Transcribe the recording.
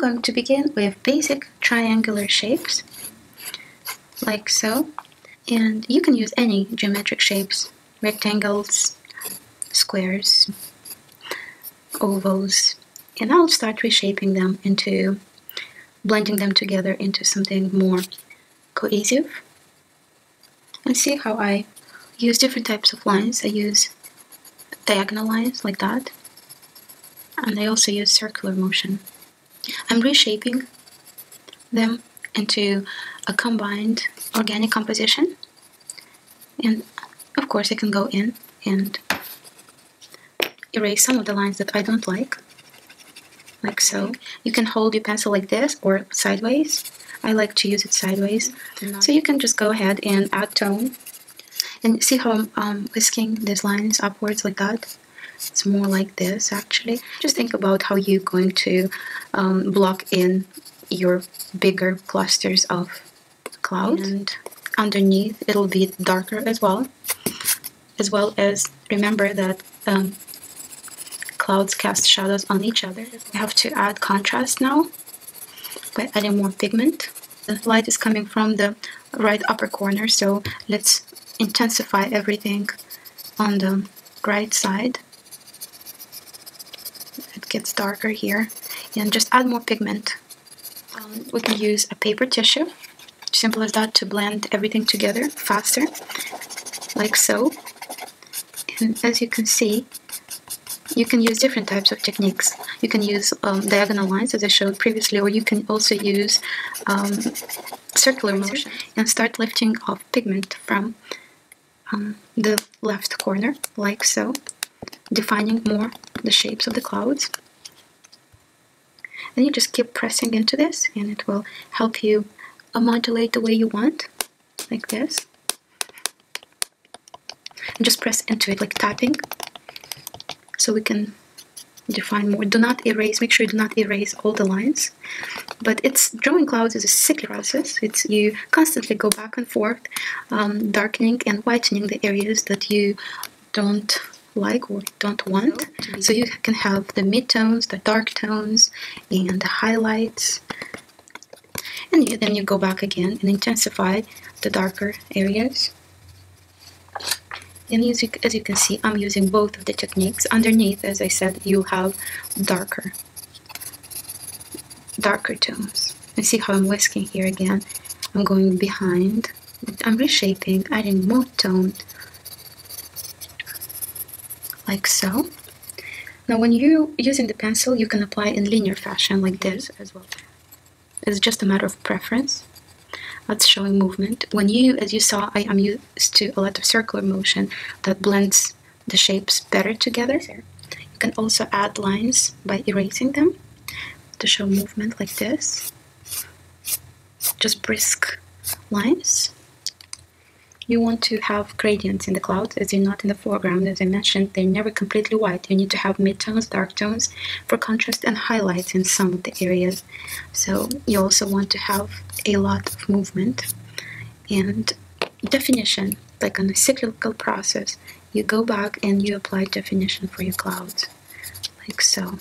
going to begin with basic triangular shapes, like so. And you can use any geometric shapes, rectangles, squares, ovals. And I'll start reshaping them into, blending them together into something more cohesive. And see how I use different types of lines. I use diagonal lines like that. And I also use circular motion. I'm reshaping them into a combined organic composition. And of course I can go in and erase some of the lines that I don't like so. You can hold your pencil like this or sideways. I like to use it sideways. So you can just go ahead and add tone. And see how I'm whisking these lines upwards like that? It's more like this actually. Just think about how you're going to block in your bigger clusters of clouds. And underneath it'll be darker as well as remember that clouds cast shadows on each other. We have to add contrast now by adding more pigment. The light is coming from the right upper corner, so let's intensify everything on the right side. It gets darker here, and just add more pigment. We can use a paper tissue, simple as that, to blend everything together faster, like so. And as you can see, you can use different types of techniques. You can use diagonal lines, as I showed previously, or you can also use circular motion and start lifting off pigment from the left corner, like so, defining more the shapes of the clouds. And you just keep pressing into this, and it will help you modulate the way you want, like this. And just press into it like tapping, so we can define more. Do not erase, make sure you do not erase all the lines. But drawing clouds is a cyclic process. You constantly go back and forth, darkening and whitening the areas that you don't like or don't want. So you can have the midtones, the dark tones, and the highlights. And then you go back again and intensify the darker areas. And as you can see, I'm using both of the techniques. Underneath, as I said, you have darker tones. And see how I'm whisking here again. I'm going behind. I'm reshaping, adding more tone, like so. Now when you're using the pencil, you can apply in linear fashion like this as well. It's just a matter of preference. That's showing movement. When as you saw, I am used to a lot of circular motion that blends the shapes better together. You can also add lines by erasing them to show movement like this. Just brisk lines. You want to have gradients in the clouds, as you're not in the foreground. As I mentioned, they're never completely white. You need to have midtones, dark tones for contrast, and highlights in some of the areas. So you also want to have a lot of movement and definition, like on a cyclical process. You go back and you apply definition for your clouds, like so.